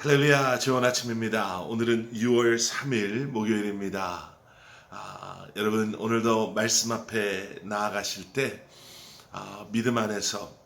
할렐루야, 좋은 아침입니다. 오늘은 6월 3일 목요일입니다. 여러분 오늘도 말씀 앞에 나아가실 때 믿음 안에서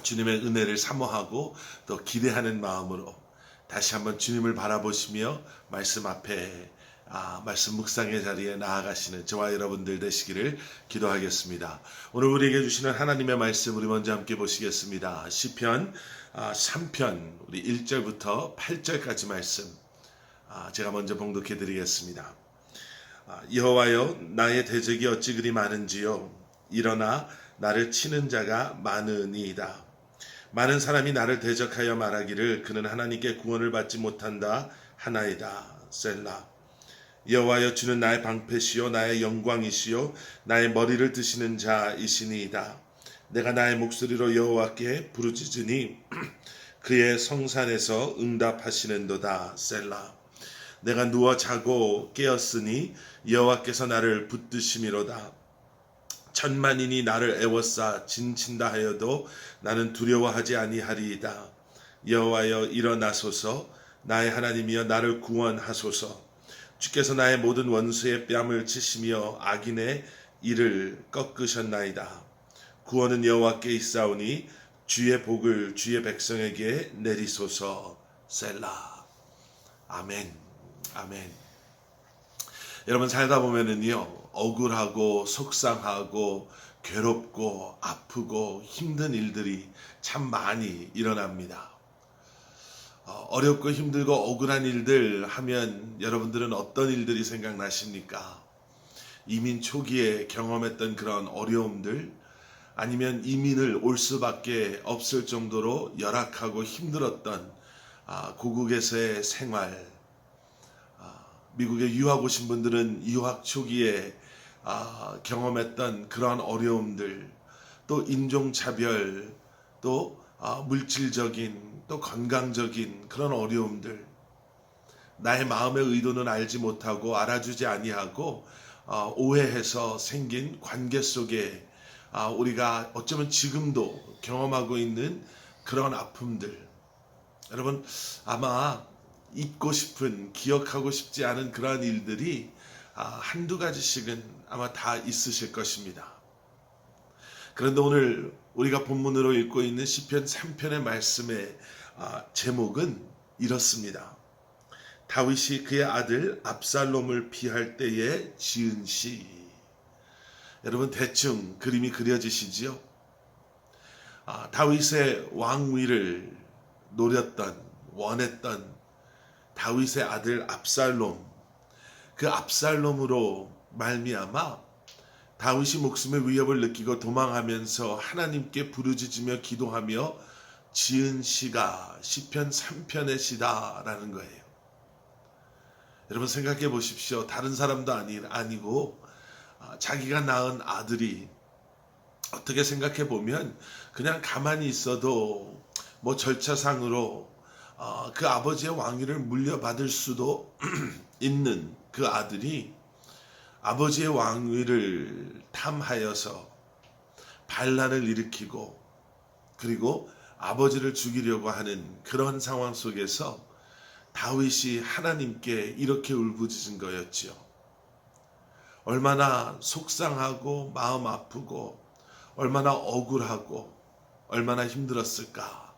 주님의 은혜를 사모하고 또 기대하는 마음으로 다시 한번 주님을 바라보시며 말씀 앞에 말씀 묵상의 자리에 나아가시는 저와 여러분들 되시기를 기도하겠습니다. 오늘 우리에게 주시는 하나님의 말씀 우리 먼저 함께 보시겠습니다. 시편 3편 우리 1절부터 8절까지 말씀 제가 먼저 봉독해 드리겠습니다. 여호와여, 나의 대적이 어찌 그리 많은지요. 일어나 나를 치는 자가 많으니이다. 많은 사람이 나를 대적하여 말하기를 그는 하나님께 구원을 받지 못한다 하나이다. 셀라. 여호와여, 주는 나의 방패시요 나의 영광이시요 나의 머리를 드시는 자이시니이다. 내가 나의 목소리로 여호와께 부르짖으니 그의 성산에서 응답하시는도다. 셀라. 내가 누워 자고 깨었으니 여호와께서 나를 붙드심이로다. 천만인이 나를 애워싸 진친다 하여도 나는 두려워하지 아니하리이다. 여호와여, 일어나소서. 나의 하나님이여, 나를 구원하소서. 주께서 나의 모든 원수의 뺨을 치시며 악인의 이를 꺾으셨나이다. 구원은 여호와께 있사오니 주의 복을 주의 백성에게 내리소서. 셀라. 아멘. 아멘. 여러분, 살다 보면은요, 억울하고 속상하고 괴롭고 아프고 힘든 일들이 참 많이 일어납니다. 어렵고 힘들고 억울한 일들 하면 여러분들은 어떤 일들이 생각나십니까? 이민 초기에 경험했던 그런 어려움들, 아니면 이민을 올 수밖에 없을 정도로 열악하고 힘들었던 고국에서의 생활, 미국에 유학 오신 분들은 유학 초기에 경험했던 그러한 어려움들, 또 인종차별, 또 물질적인, 또 건강적인 그런 어려움들, 나의 마음의 의도는 알지 못하고 알아주지 아니하고 오해해서 생긴 관계 속에 우리가 어쩌면 지금도 경험하고 있는 그런 아픔들, 여러분 아마 잊고 싶은, 기억하고 싶지 않은 그러한 일들이 한두 가지씩은 아마 다 있으실 것입니다. 그런데 오늘 우리가 본문으로 읽고 있는 시편 3편의 말씀의 제목은 이렇습니다. 다윗이 그의 아들 압살롬을 피할 때에 지은 시. 여러분, 대충 그림이 그려지시지요? 다윗의 왕위를 노렸던, 원했던 다윗의 아들 압살롬, 그 압살롬으로 말미암아 다윗이 목숨의 위협을 느끼고 도망하면서 하나님께 부르짖으며 기도하며 지은 시가 시편 3편의 시다라는 거예요. 여러분, 생각해 보십시오. 다른 사람도 아니고 자기가 낳은 아들이, 어떻게 생각해 보면 그냥 가만히 있어도 뭐 절차상으로 그 아버지의 왕위를 물려받을 수도 있는 그 아들이 아버지의 왕위를 탐하여서 반란을 일으키고 그리고 아버지를 죽이려고 하는 그런 상황 속에서 다윗이 하나님께 이렇게 울부짖은 거였지요. 얼마나 속상하고 마음 아프고 얼마나 억울하고 얼마나 힘들었을까.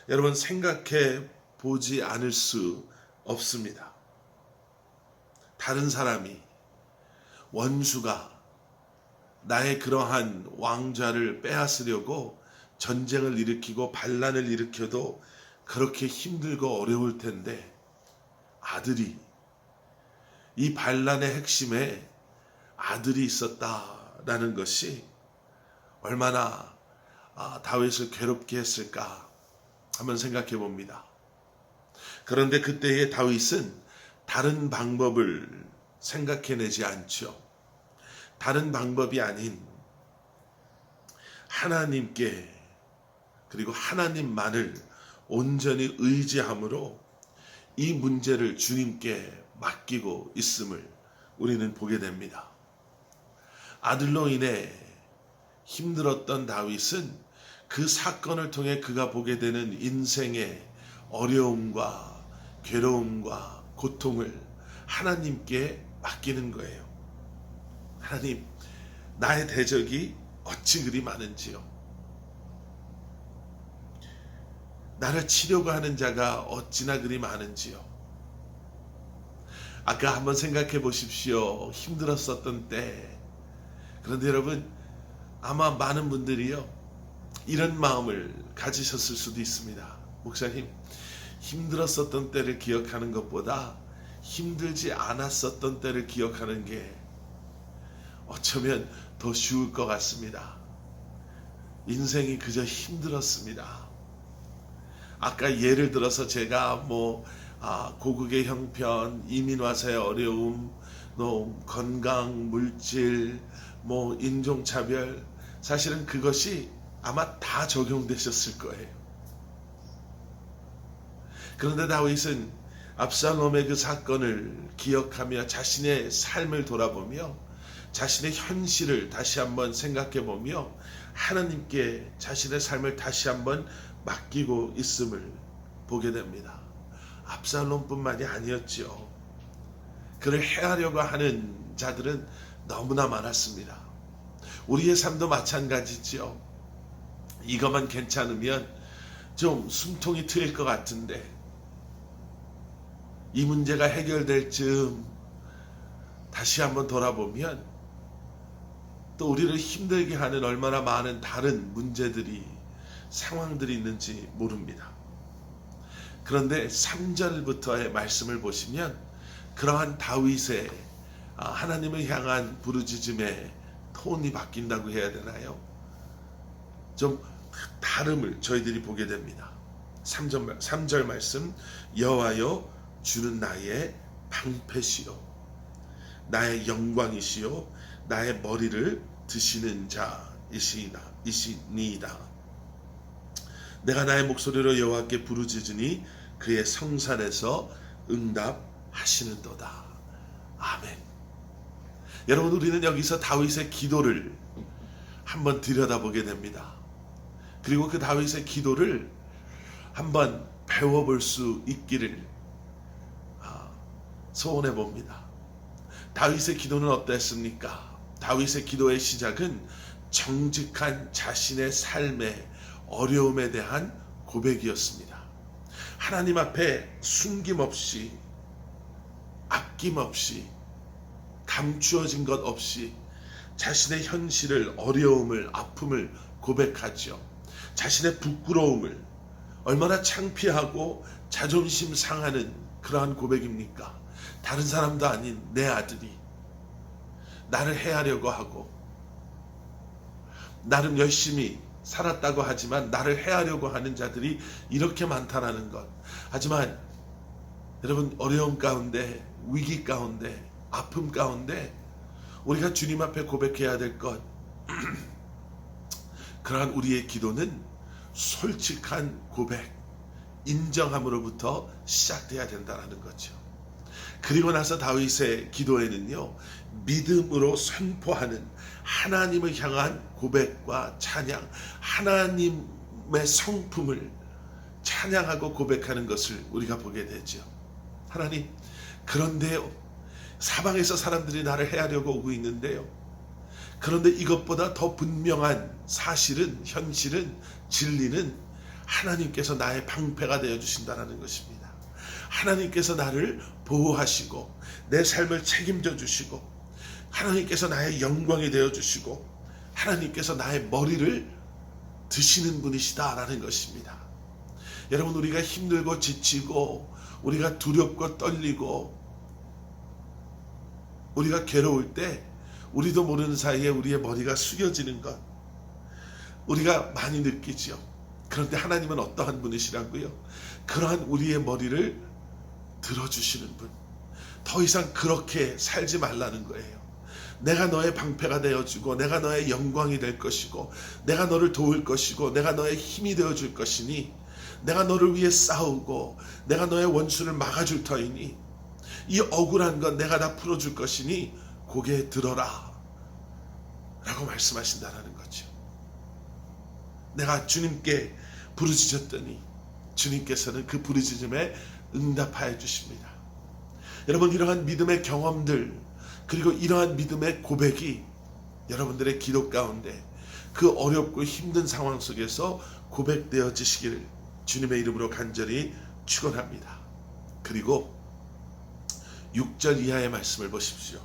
여러분, 생각해 보지 않을 수 없습니다. 다른 사람이, 원수가 나의 그러한 왕좌를 빼앗으려고 전쟁을 일으키고 반란을 일으켜도 그렇게 힘들고 어려울 텐데, 아들이, 이 반란의 핵심에 아들이 있었다라는 것이 얼마나 다윗을 괴롭게 했을까 한번 생각해 봅니다. 그런데 그때의 다윗은 다른 방법을 생각해내지 않죠. 다른 방법이 아닌 하나님께, 그리고 하나님만을 온전히 의지함으로 이 문제를 주님께 맡기고 있음을 우리는 보게 됩니다. 아들로 인해 힘들었던 다윗은 그 사건을 통해 그가 보게 되는 인생의 어려움과 괴로움과 고통을 하나님께 맡기는 거예요. 하나님, 나의 대적이 어찌 그리 많은지요. 나를 치려고 하는 자가 어찌나 그리 많은지요. 아까 한번 생각해 보십시오. 힘들었었던 때. 그런데 여러분, 아마 많은 분들이요, 이런 마음을 가지셨을 수도 있습니다. 목사님, 힘들었었던 때를 기억하는 것보다 힘들지 않았었던 때를 기억하는 게 어쩌면 더 쉬울 것 같습니다. 인생이 그저 힘들었습니다. 아까 예를 들어서 제가 고국의 형편, 이민 와서의 어려움, 건강, 물질, 인종차별, 사실은 그것이 아마 다 적용되셨을 거예요. 그런데 다윗은 압살롬의 그 사건을 기억하며 자신의 삶을 돌아보며 자신의 현실을 다시 한번 생각해 보며 하나님께 자신의 삶을 다시 한번 맡기고 있음을 보게 됩니다. 압살롬뿐만이 아니었지요. 그를 해하려고 하는 자들은 너무나 많았습니다. 우리의 삶도 마찬가지지요. 이것만 괜찮으면 좀 숨통이 트일 것 같은데 이 문제가 해결될 즈음 다시 한번 돌아보면 또 우리를 힘들게 하는 얼마나 많은 다른 문제들이, 상황들이 있는지 모릅니다. 그런데 3절부터의 말씀을 보시면 그러한 다윗의 하나님을 향한 부르짖음의 톤이 바뀐다고 해야 되나요? 좀 다름을 저희들이 보게 됩니다. 3절 말씀, 여호와여 주는 나의 방패시요 나의 영광이시요 나의 머리를 드시는 자이시니이다. 내가 나의 목소리로 여호와께 부르짖으니 그의 성산에서 응답하시는도다. 아멘. 여러분, 우리는 여기서 다윗의 기도를 한번 들여다보게 됩니다. 그리고 그 다윗의 기도를 한번 배워볼 수 있기를 소원해 봅니다. 다윗의 기도는 어땠습니까? 다윗의 기도의 시작은 정직한 자신의 삶의 어려움에 대한 고백이었습니다. 하나님 앞에 숨김없이, 아낌없이, 감추어진 것 없이 자신의 현실을, 어려움을, 아픔을 고백하죠. 자신의 부끄러움을, 얼마나 창피하고 자존심 상하는 그러한 고백입니까? 다른 사람도 아닌 내 아들이 나를 해하려고 하고, 나름 열심히 살았다고 하지만 나를 해하려고 하는 자들이 이렇게 많다라는 것. 하지만 여러분, 어려움 가운데, 위기 가운데, 아픔 가운데 우리가 주님 앞에 고백해야 될 것, 그러한 우리의 기도는 솔직한 고백, 인정함으로부터 시작돼야 된다는 거죠. 그리고 나서 다윗의 기도에는요, 믿음으로 선포하는 하나님을 향한 고백과 찬양, 하나님의 성품을 찬양하고 고백하는 것을 우리가 보게 되죠. 하나님, 그런데요, 사방에서 사람들이 나를 해하려고 오고 있는데요, 그런데 이것보다 더 분명한 사실은, 현실은, 진리는 하나님께서 나의 방패가 되어주신다는 것입니다. 하나님께서 나를 보호하시고 내 삶을 책임져 주시고, 하나님께서 나의 영광이 되어주시고, 하나님께서 나의 머리를 드시는 분이시다라는 것입니다. 여러분, 우리가 힘들고 지치고, 우리가 두렵고 떨리고, 우리가 괴로울 때 우리도 모르는 사이에 우리의 머리가 숙여지는 것, 우리가 많이 느끼죠. 그런데 하나님은 어떠한 분이시라고요? 그러한 우리의 머리를 들어주시는 분. 더 이상 그렇게 살지 말라는 거예요. 내가 너의 방패가 되어주고, 내가 너의 영광이 될 것이고, 내가 너를 도울 것이고, 내가 너의 힘이 되어줄 것이니, 내가 너를 위해 싸우고, 내가 너의 원수를 막아줄 터이니, 이 억울한 건 내가 다 풀어줄 것이니 고개 들어라 라고 말씀하신다는 거죠. 내가 주님께 부르짖었더니 주님께서는 그 부르짖음에 응답하여 주십니다. 여러분, 이러한 믿음의 경험들, 그리고 이러한 믿음의 고백이 여러분들의 기도 가운데 그 어렵고 힘든 상황 속에서 고백되어지시기를 주님의 이름으로 간절히 축원합니다. 그리고 6절 이하의 말씀을 보십시오.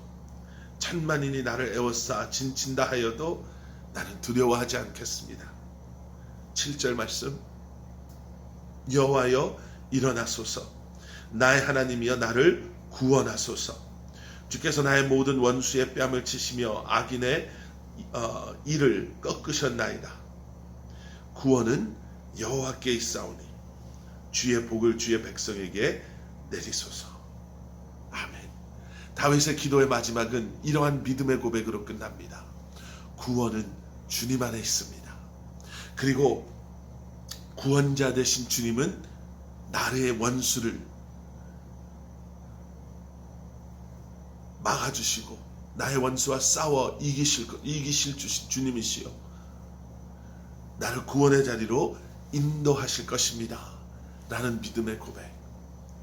천만인이 나를 에워싸 진친다 하여도 나는 두려워하지 않겠습니다. 7절 말씀, 여호와여 일어나소서, 나의 하나님이여 나를 구원하소서. 주께서 나의 모든 원수의 뺨을 치시며 악인의 이를 꺾으셨나이다. 구원은 여호와께 있사오니 주의 복을 주의 백성에게 내리소서. 아멘. 다윗의 기도의 마지막은 이러한 믿음의 고백으로 끝납니다. 구원은 주님 안에 있습니다. 그리고 구원자 되신 주님은 나의 원수를 막아주시고 나의 원수와 싸워 이기실 주님이시여 나를 구원의 자리로 인도하실 것입니다. 라는 믿음의 고백.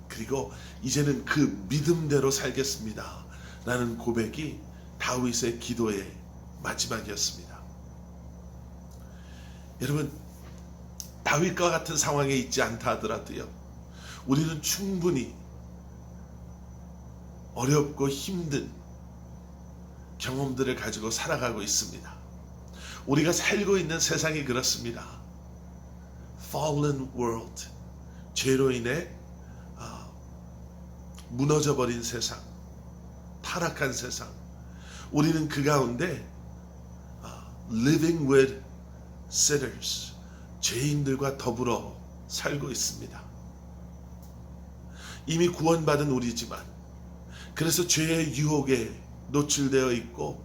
그리고 이제는 그 믿음대로 살겠습니다. 라는 고백이 다윗의 기도의 마지막이었습니다. 여러분, 다윗과 같은 상황에 있지 않다 하더라도요, 우리는 충분히 어렵고 힘든 경험들을 가지고 살아가고 있습니다. 우리가 살고 있는 세상이 그렇습니다. Fallen world, 죄로 인해 무너져버린 세상, 타락한 세상. 우리는 그 가운데 living with sinners, 죄인들과 더불어 살고 있습니다. 이미 구원받은 우리지만 그래서 죄의 유혹에 노출되어 있고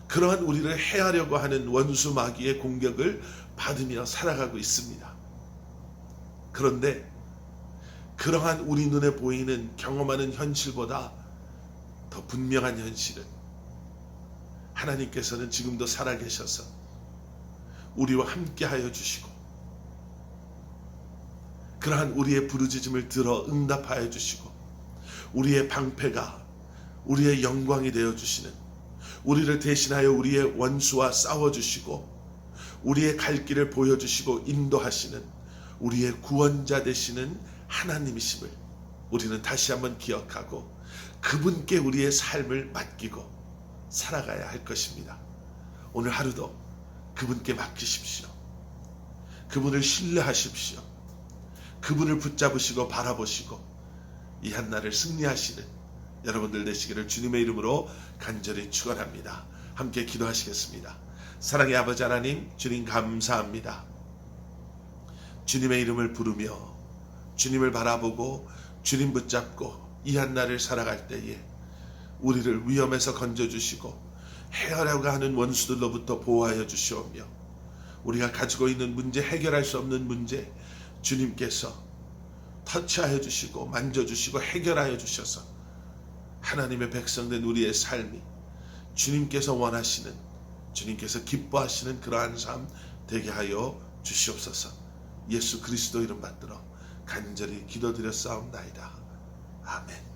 그러한 우리를 해하려고 하는 원수 마귀의 공격을 받으며 살아가고 있습니다. 그런데 그러한 우리 눈에 보이는 경험하는 현실보다 더 분명한 현실은 하나님께서는 지금도 살아계셔서 우리와 함께하여 주시고 그러한 우리의 부르짖음을 들어 응답하여 주시고 우리의 방패가 우리의 영광이 되어주시는, 우리를 대신하여 우리의 원수와 싸워주시고 우리의 갈 길을 보여주시고 인도하시는 우리의 구원자 되시는 하나님이심을 우리는 다시 한번 기억하고 그분께 우리의 삶을 맡기고 살아가야 할 것입니다. 오늘 하루도 그분께 맡기십시오. 그분을 신뢰하십시오. 그분을 붙잡으시고 바라보시고 이 한날을 승리하시는 여러분들 되시기를 주님의 이름으로 간절히 축원합니다. 함께 기도하시겠습니다. 사랑의 아버지 하나님, 주님 감사합니다. 주님의 이름을 부르며 주님을 바라보고 주님 붙잡고 이 한날을 살아갈 때에 우리를 위험에서 건져주시고 해하려고 하는 원수들로부터 보호하여 주시오며 우리가 가지고 있는 문제, 해결할 수 없는 문제 주님께서 터치하여 주시고 만져주시고 해결하여 주셔서 하나님의 백성된 우리의 삶이 주님께서 원하시는, 주님께서 기뻐하시는 그러한 삶 되게 하여 주시옵소서. 예수 그리스도 이름 받들어 간절히 기도드렸사옵나이다. 아멘.